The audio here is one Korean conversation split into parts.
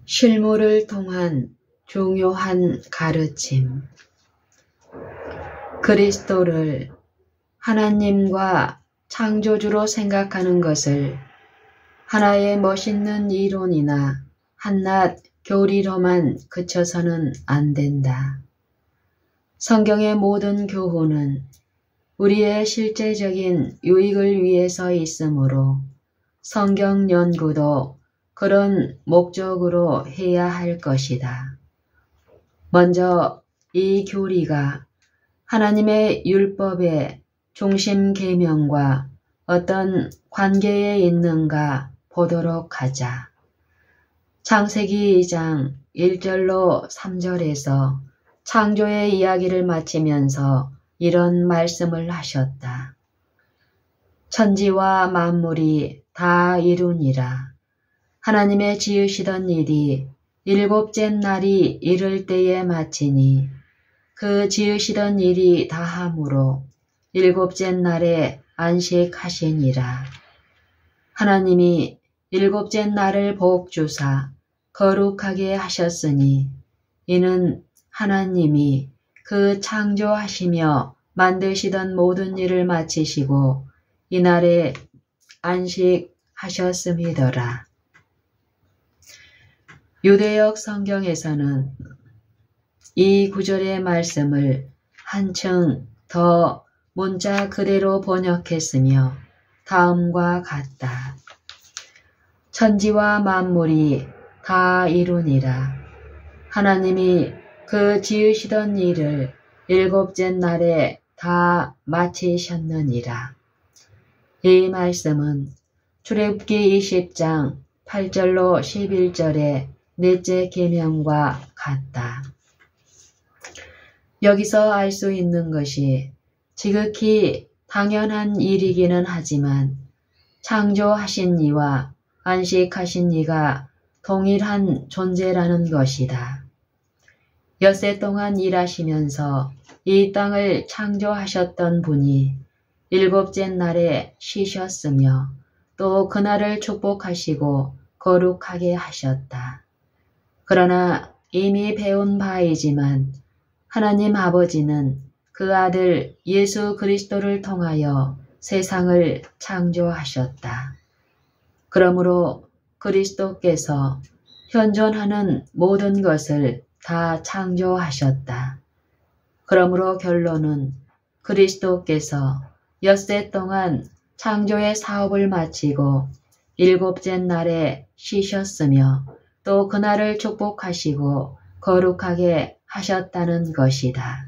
실물을 통한 중요한 가르침. 그리스도를 하나님과 창조주로 생각하는 것을 하나의 멋있는 이론이나 한낱 교리로만 그쳐서는 안 된다. 성경의 모든 교훈은 우리의 실제적인 유익을 위해서 있으므로 성경 연구도 그런 목적으로 해야 할 것이다. 먼저 이 교리가 하나님의 율법의 중심 계명과 어떤 관계에 있는가 보도록 하자. 창세기 2장 1절로 3절에서 창조의 이야기를 마치면서 이런 말씀을 하셨다. 천지와 만물이 다 이루니라. 하나님의 지으시던 일이 일곱째 날이 이를 때에 마치니 그 지으시던 일이 다함으로 일곱째 날에 안식하시니라. 하나님이 일곱째 날을 복주사 거룩하게 하셨으니 이는 하나님이 그 창조하시며 만드시던 모든 일을 마치시고 이날에 안식하셨음이더라. 유대역 성경에서는 이 구절의 말씀을 한층 더 문자 그대로 번역했으며 다음과 같다. 천지와 만물이 다 이루니라. 하나님이 그 지으시던 일을 일곱째 날에 다 마치셨느니라. 이 말씀은 출애굽기 20장 8절로 11절의 넷째 계명과 같다. 여기서 알 수 있는 것이 지극히 당연한 일이기는 하지만 창조하신 이와 안식하신 이가 동일한 존재라는 것이다. 엿새 동안 일하시면서 이 땅을 창조하셨던 분이 일곱째 날에 쉬셨으며 또 그날을 축복하시고 거룩하게 하셨다. 그러나 이미 배운 바이지만 하나님 아버지는 그 아들 예수 그리스도를 통하여 세상을 창조하셨다. 그러므로 그리스도께서 현존하는 모든 것을 다 창조하셨다. 그러므로 결론은 그리스도께서 엿새 동안 창조의 사업을 마치고 일곱째 날에 쉬셨으며 또 그날을 축복하시고 거룩하게 하셨다는 것이다.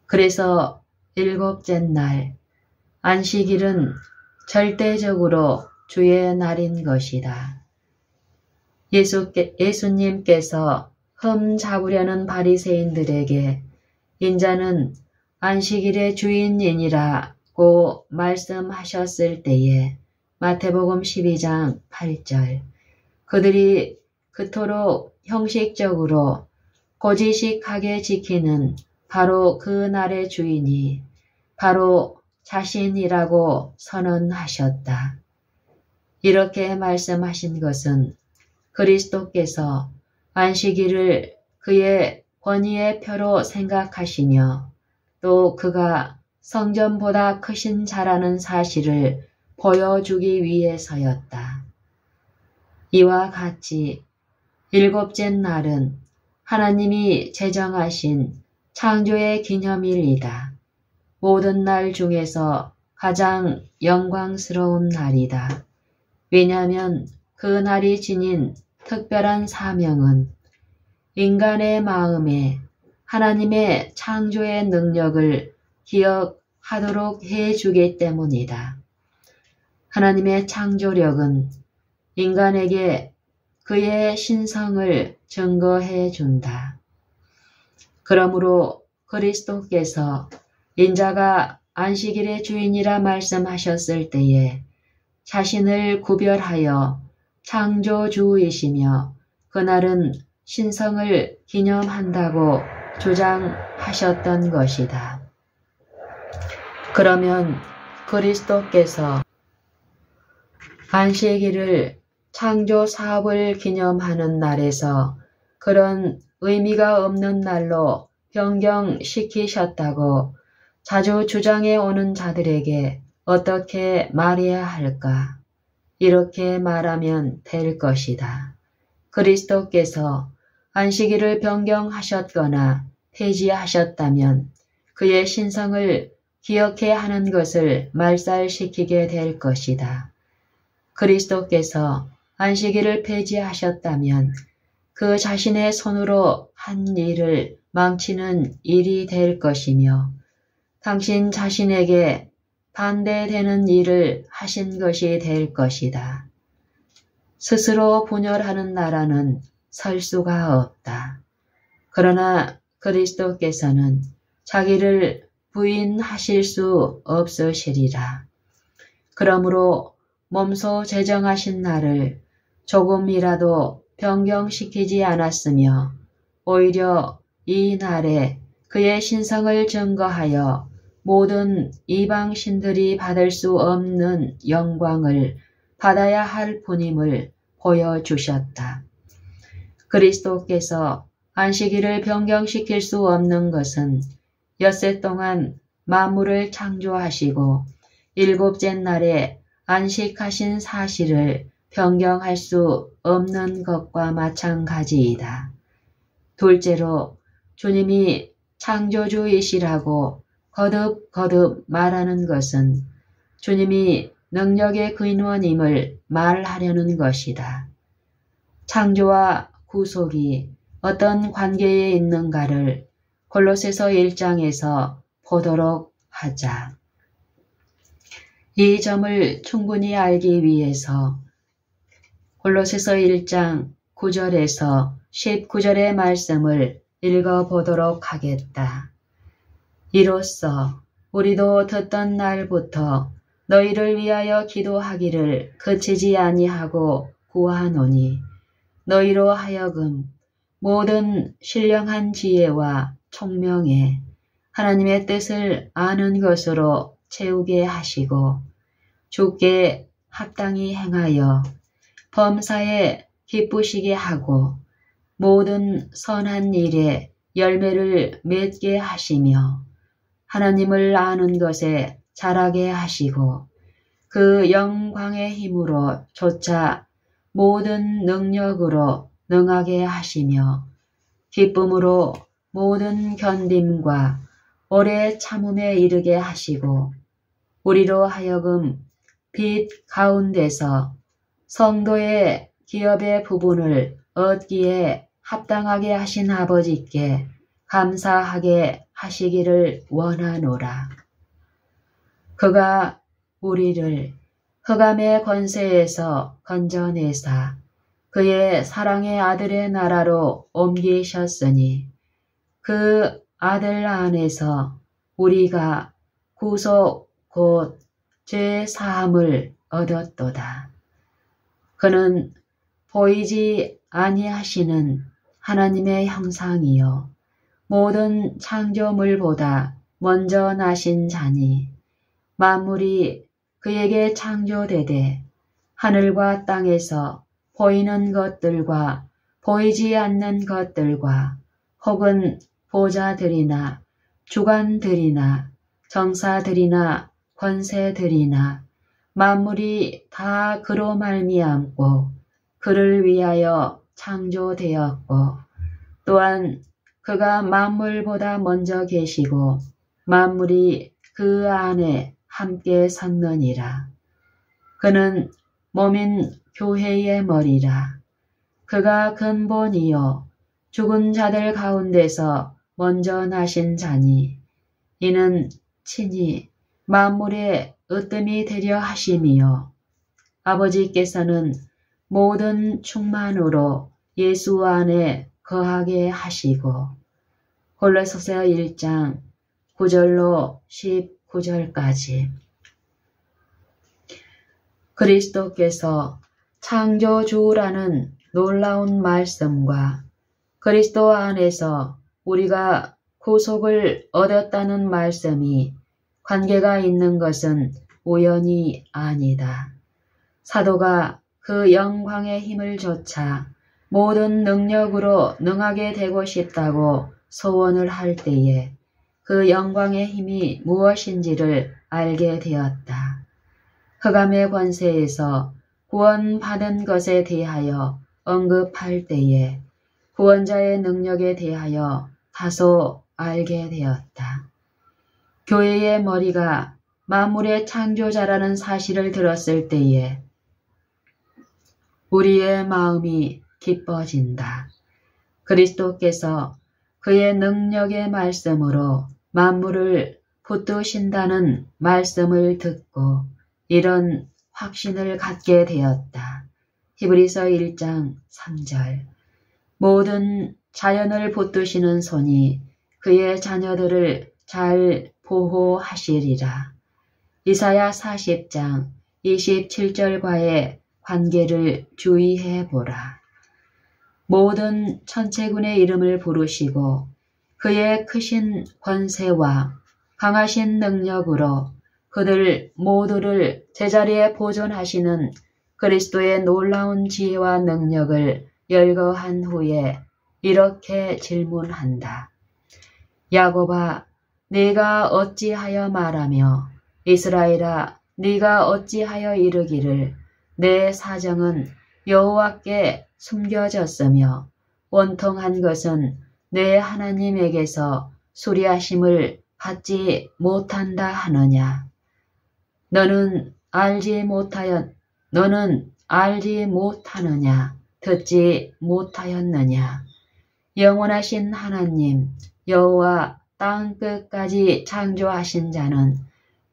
그래서 일곱째 날, 안식일은 절대적으로 주의 날인 것이다. 예수님께서 흠 잡으려는 바리새인들에게 인자는 안식일의 주인이니라고 말씀하셨을 때에 마태복음 12장 8절 그들이 그토록 형식적으로 고지식하게 지키는 바로 그 날의 주인이 바로 자신이라고 선언하셨다. 이렇게 말씀하신 것은 그리스도께서 안식일을 그의 권위의 표로 생각하시며 또 그가 성전보다 크신 자라는 사실을 보여주기 위해서였다. 이와 같이 일곱째 날은 하나님이 제정하신 창조의 기념일이다. 모든 날 중에서 가장 영광스러운 날이다. 왜냐하면 그 날이 지닌 특별한 사명은 인간의 마음에 하나님의 창조의 능력을 기억하도록 해주기 때문이다. 하나님의 창조력은 인간에게 그의 신성을 증거해 준다. 그러므로 그리스도께서 인자가 안식일의 주인이라 말씀하셨을 때에 자신을 구별하여 창조주이시며 그날은 신성을 기념한다고 주장하셨던 것이다. 그러면 그리스도께서 안식일을 창조 사업을 기념하는 날에서 그런 의미가 없는 날로 변경시키셨다고 자주 주장해 오는 자들에게 어떻게 말해야 할까? 이렇게 말하면 될 것이다. 그리스도께서 안식일을 변경하셨거나 폐지하셨다면 그의 신성을 기억해야 하는 것을 말살시키게 될 것이다. 그리스도께서 안식일을 폐지하셨다면 그 자신의 손으로 한 일을 망치는 일이 될 것이며 당신 자신에게 반대되는 일을 하신 것이 될 것이다. 스스로 분열하는 나라는 설 수가 없다. 그러나 그리스도께서는 자기를 부인하실 수 없으시리라. 그러므로 몸소 제정하신 날을 조금이라도 변경시키지 않았으며 오히려 이 날에 그의 신성을 증거하여 모든 이방신들이 받을 수 없는 영광을 받아야 할 분임을 보여주셨다. 그리스도께서 안식일을 변경시킬 수 없는 것은 엿새 동안 만물을 창조하시고 일곱째 날에 안식하신 사실을 변경할 수 없는 것과 마찬가지이다. 둘째로 주님이 창조주이시라고 거듭거듭 말하는 것은 주님이 능력의 근원임을 말하려는 것이다. 창조와 구속이 어떤 관계에 있는가를 골로새서 1장에서 보도록 하자. 이 점을 충분히 알기 위해서 골로새서 1장 9절에서 19절의 말씀을 읽어보도록 하겠다. 이로써 우리도 듣던 날부터 너희를 위하여 기도하기를 그치지 아니하고 구하노니 너희로 하여금 모든 신령한 지혜와 총명에 하나님의 뜻을 아는 것으로 채우게 하시고 주께 합당히 행하여 범사에 기쁘시게 하고 모든 선한 일에 열매를 맺게 하시며 하나님을 아는 것에 자라게 하시고 그 영광의 힘으로 조차 모든 능력으로 능하게 하시며 기쁨으로 모든 견딤과 오래 참음에 이르게 하시고 우리로 하여금 빛 가운데서 성도의 기업의 부분을 얻기에 합당하게 하신 아버지께 감사하게 하시기를 원하노라. 그가 우리를 흑암의 권세에서 건져내사 그의 사랑의 아들의 나라로 옮기셨으니 그 아들 안에서 우리가 구속 곧 죄 사함을 얻었도다. 그는 보이지 아니하시는 하나님의 형상이요 모든 창조물보다 먼저 나신 자니 만물이 그에게 창조되되 하늘과 땅에서 보이는 것들과 보이지 않는 것들과 혹은 보좌들이나 주관들이나 정사들이나 권세들이나 만물이 다 그로 말미암고 그를 위하여 창조되었고 또한 그가 만물보다 먼저 계시고 만물이 그 안에 함께 섰느니라. 그는 몸인 교회의 머리라. 그가 근본이요 죽은 자들 가운데서 먼저 나신 자니 이는 친히 만물의 으뜸이 되려 하심이요 아버지께서는 모든 충만으로 예수 안에 거하게 하시고 골로새서 1장 9절로 19절까지 그리스도께서 창조주라는 놀라운 말씀과 그리스도 안에서 우리가 구속을 얻었다는 말씀이 관계가 있는 것은 우연이 아니다. 사도가 그 영광의 힘을 조차 모든 능력으로 능하게 되고 싶다고 소원을 할 때에 그 영광의 힘이 무엇인지를 알게 되었다. 흑암의 권세에서 구원받은 것에 대하여 언급할 때에 구원자의 능력에 대하여 다소 알게 되었다. 교회의 머리가 만물의 창조자라는 사실을 들었을 때에 우리의 마음이 기뻐진다. 그리스도께서 그의 능력의 말씀으로 만물을 붙드신다는 말씀을 듣고 이런 확신을 갖게 되었다. 히브리서 1장 3절. 모든 자연을 붙드시는 손이 그의 자녀들을 잘 보호하시리라. 이사야 40장 27절과의 관계를 주의해 보라. 모든 천체군의 이름을 부르시고 그의 크신 권세와 강하신 능력으로 그들 모두를 제자리에 보존하시는 그리스도의 놀라운 지혜와 능력을 열거한 후에 이렇게 질문한다. 야곱아, 네가 어찌하여 말하며 이스라엘아, 네가 어찌하여 이르기를 내 사정은 여호와께 숨겨졌으며 원통한 것은 내 하나님에게서 수리하심을 받지 못한다 하느냐. 너는 알지 못하느냐, 듣지 못하였느냐. 영원하신 하나님 여호와 땅 끝까지 창조하신 자는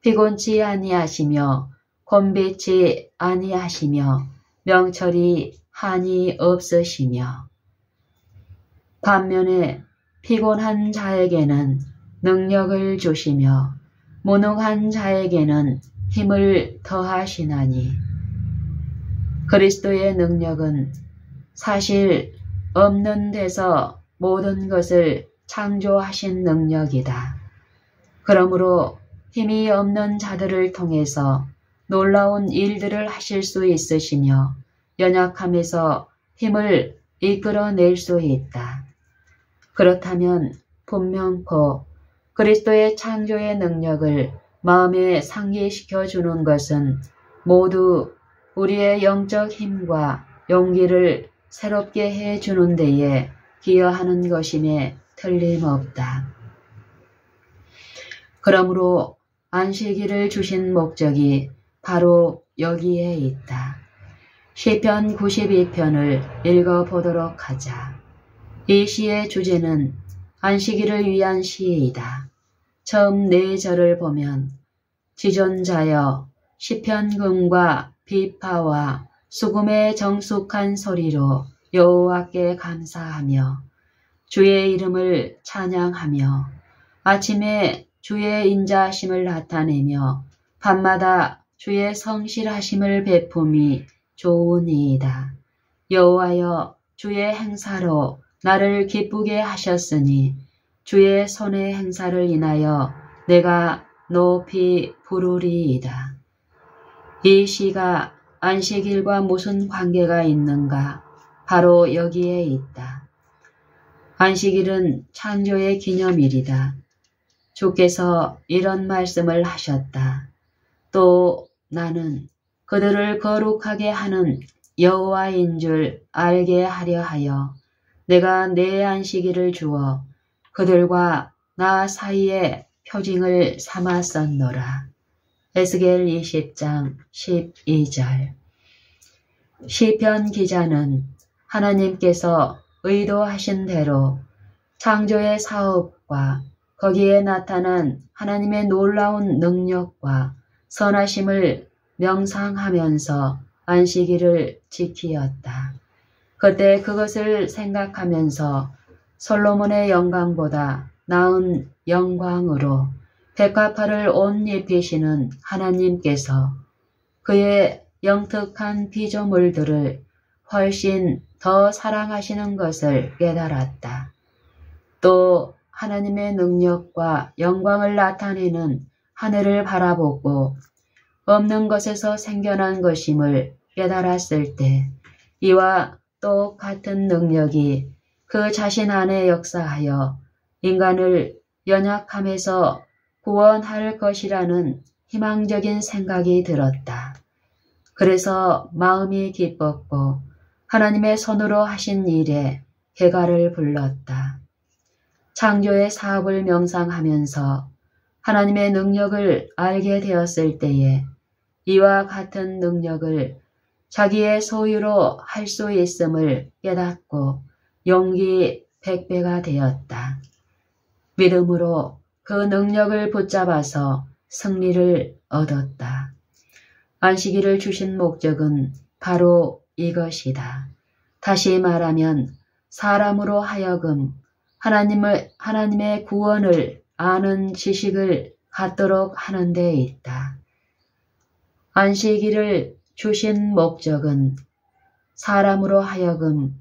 피곤치 아니하시며 곤비치 아니하시며 명철이 한이 없으시며 반면에 피곤한 자에게는 능력을 주시며 무능한 자에게는 힘을 더하시나니 그리스도의 능력은 사실 없는 데서 모든 것을 창조하신 능력이다. 그러므로 힘이 없는 자들을 통해서 놀라운 일들을 하실 수 있으시며 연약함에서 힘을 이끌어낼 수 있다. 그렇다면 분명코 그리스도의 창조의 능력을 마음에 상기시켜 주는 것은 모두 우리의 영적 힘과 용기를 새롭게 해 주는 데에 기여하는 것임에 틀림없다. 그러므로 안식일을 주신 목적이 바로 여기에 있다. 시편 92편을 읽어보도록 하자. 이 시의 주제는 안식일을 위한 시이다. 처음 4절을 보면 지존자여 시편금과 비파와 수금의 정숙한 소리로 여호와께 감사하며 주의 이름을 찬양하며 아침에 주의 인자하심을 나타내며 밤마다 주의 성실하심을 베품이 좋으니이다. 여호와여 주의 행사로 나를 기쁘게 하셨으니 주의 손의 행사를 인하여 내가 높이 부르리이다. 이 시가 안식일과 무슨 관계가 있는가? 바로 여기에 있다. 안식일은 창조의 기념일이다. 주께서 이런 말씀을 하셨다. 또 나는 그들을 거룩하게 하는 여호와인 줄 알게 하려 하여 내가 내 안식일을 주어 그들과 나 사이에 표징을 삼았었노라. 에스겔 20장 12절. 시편 기자는 하나님께서 의도하신 대로 창조의 사업과 거기에 나타난 하나님의 놀라운 능력과 선하심을 명상하면서 안식일을 지키었다. 그때 그것을 생각하면서 솔로몬의 영광보다 나은 영광으로 백합화를 옷 입히시는 하나님께서 그의 영특한 피조물들을 훨씬 더 사랑하시는 것을 깨달았다. 또 하나님의 능력과 영광을 나타내는 하늘을 바라보고 없는 것에서 생겨난 것임을 깨달았을 때 이와 똑같은 능력이 그 자신 안에 역사하여 인간을 연약함에서 구원할 것이라는 희망적인 생각이 들었다. 그래서 마음이 기뻤고 하나님의 손으로 하신 일에 개가를 불렀다. 창조의 사업을 명상하면서 하나님의 능력을 알게 되었을 때에 이와 같은 능력을 자기의 소유로 할 수 있음을 깨닫고 용기 100배가 되었다. 믿음으로 그 능력을 붙잡아서 승리를 얻었다. 안식일을 주신 목적은 바로 이것이다. 다시 말하면 사람으로 하여금 하나님의 구원을 아는 지식을 갖도록 하는 데 있다. 안식일을 주신 목적은 사람으로 하여금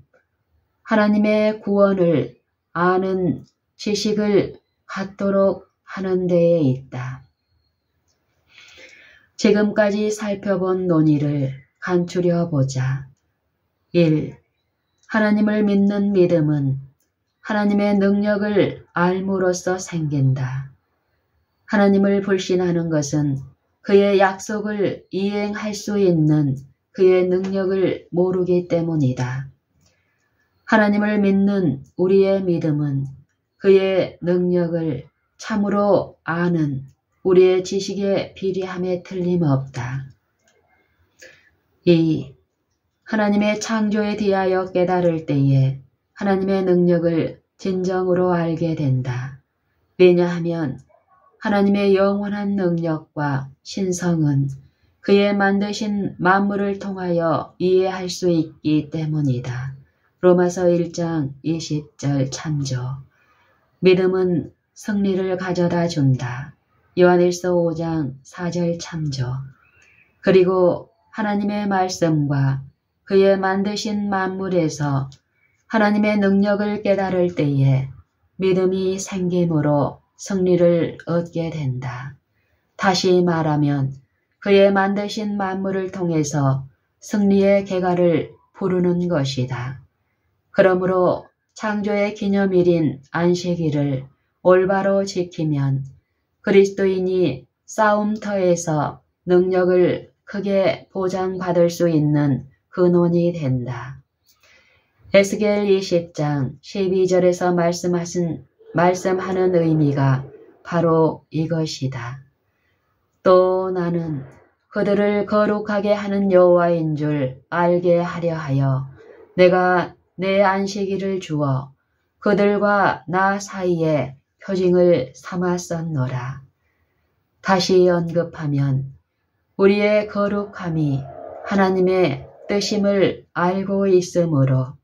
하나님의 구원을 아는 지식을 갖도록 하는 데에 있다. 지금까지 살펴본 논의를 간추려 보자. 1. 하나님을 믿는 믿음은 하나님의 능력을 알므로써 생긴다. 하나님을 불신하는 것은 그의 약속을 이행할 수 있는 그의 능력을 모르기 때문이다. 하나님을 믿는 우리의 믿음은 그의 능력을 참으로 아는 우리의 지식에 비례함에 틀림없다. 2. 하나님의 창조에 대하여 깨달을 때에 하나님의 능력을 진정으로 알게 된다. 왜냐하면 하나님의 영원한 능력과 신성은 그의 만드신 만물을 통하여 이해할 수 있기 때문이다. 로마서 1장 20절 참조. 믿음은 승리를 가져다 준다. 요한일서 5장 4절 참조. 그리고 하나님의 말씀과 그의 만드신 만물에서 하나님의 능력을 깨달을 때에 믿음이 생김으로 승리를 얻게 된다. 다시 말하면 그의 만드신 만물을 통해서 승리의 개가를 부르는 것이다. 그러므로 창조의 기념일인 안식일을 올바로 지키면 그리스도인이 싸움터에서 능력을 크게 보장받을 수 있는 근원이 된다. 에스겔 20장 12절에서 말씀하는 의미가 바로 이것이다. 또 나는 그들을 거룩하게 하는 여호와인 줄 알게 하려 하여 내가 내 안식일을 주어 그들과 나 사이에 표징을 삼았었노라. 다시 언급하면 우리의 거룩함이 하나님의 뜻임을 알고 있으므로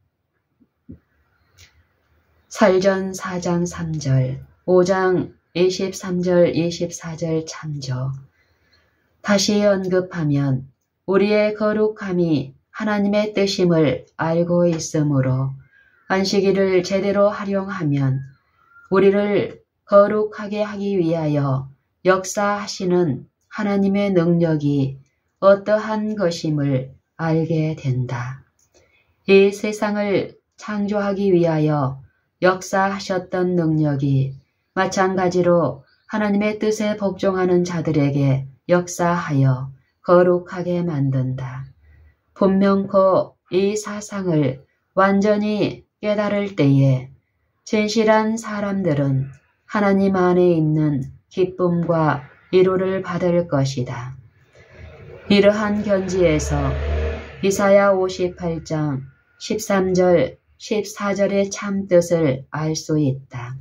살전 4장 3절, 5장 23절 24절 참조. 다시 언급하면 우리의 거룩함이 하나님의 뜻임을 알고 있으므로 안식일을 제대로 활용하면 우리를 거룩하게 하기 위하여 역사하시는 하나님의 능력이 어떠한 것임을 알게 된다. 이 세상을 창조하기 위하여 역사하셨던 능력이 마찬가지로 하나님의 뜻에 복종하는 자들에게 역사하여 거룩하게 만든다. 분명코 이 사상을 완전히 깨달을 때에 진실한 사람들은 하나님 안에 있는 기쁨과 위로를 받을 것이다. 이러한 견지에서 이사야 58장 13절 14절의 참뜻을 알 수 있다.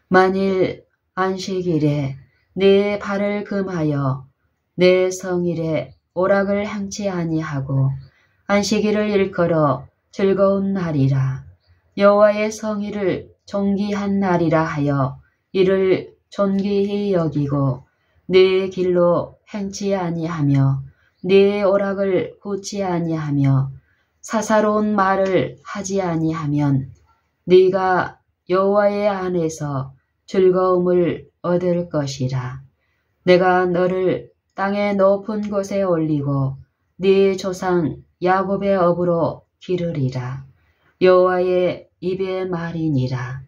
만일 안식일에 내 발을 금하여 내 성일에 오락을 행치 아니하고 안식일을 일컬어 즐거운 날이라 여호와의 성일을 존귀한 날이라 하여 이를 존귀히 여기고 네 길로 행치 아니하며 네 오락을 굳지 아니하며 사사로운 말을 하지 아니하면 네가 여호와의 안에서 즐거움을 얻을 것이라. 내가 너를 땅의 높은 곳에 올리고 네 조상 야곱의 업으로 기르리라. 여호와의 입의 말이니라.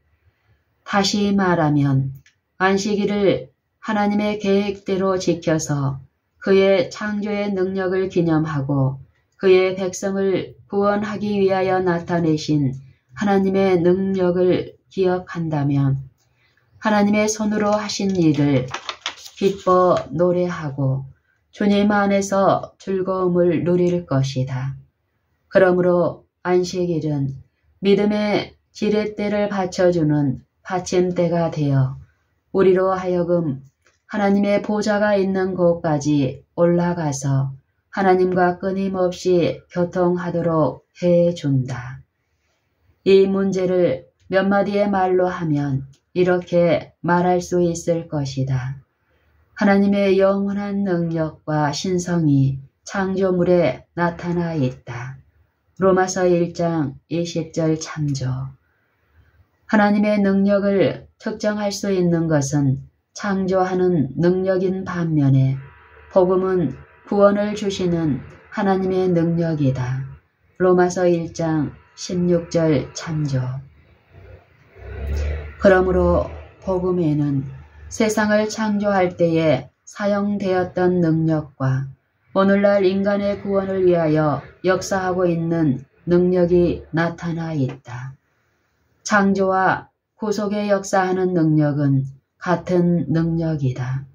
다시 말하면 안식일을 하나님의 계획대로 지켜서 그의 창조의 능력을 기념하고 그의 백성을 구원하기 위하여 나타내신 하나님의 능력을 기억한다면 하나님의 손으로 하신 일을 기뻐 노래하고 주님 안에서 즐거움을 누릴 것이다. 그러므로 안식일은 믿음의 지렛대를 받쳐주는 받침대가 되어 우리로 하여금 하나님의 보좌가 있는 곳까지 올라가서 하나님과 끊임없이 교통하도록 해준다. 이 문제를 몇 마디의 말로 하면 이렇게 말할 수 있을 것이다. 하나님의 영원한 능력과 신성이 창조물에 나타나 있다. 로마서 1장 20절 참조. 하나님의 능력을 측정할 수 있는 것은 창조하는 능력인 반면에 복음은 구원을 주시는 하나님의 능력이다. 로마서 1장 16절 참조. 그러므로 복음에는 세상을 창조할 때에 사용되었던 능력과 오늘날 인간의 구원을 위하여 역사하고 있는 능력이 나타나 있다. 창조와 구속에 역사하는 능력은 같은 능력이다.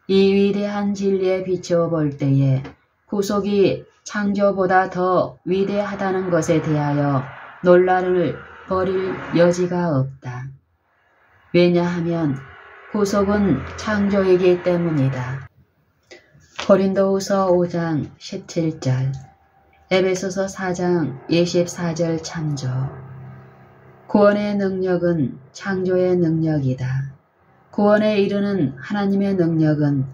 이 위대한 진리에 비추어 볼 때에 구속이 창조보다 더 위대하다는 것에 대하여 논란을 벌일 여지가 없다. 왜냐하면 구속은 창조이기 때문이다. 고린도후서 5장 17절, 에베소서 4장 24절 참조. 구원의 능력은 창조의 능력이다. 구원에 이르는 하나님의 능력은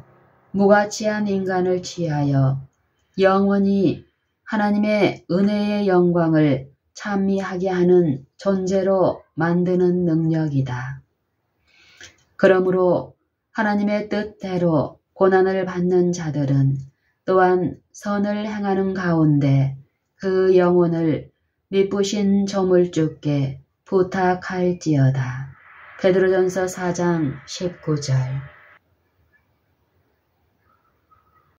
무가치한 인간을 취하여 영원히 하나님의 은혜의 영광을 찬미하게 하는 존재로 만드는 능력이다. 그러므로 하나님의 뜻대로 고난을 받는 자들은 또한 선을 행하는 가운데 그 영혼을 미쁘신 조물주께 부탁할지어다. 베드로전서 4장 19절.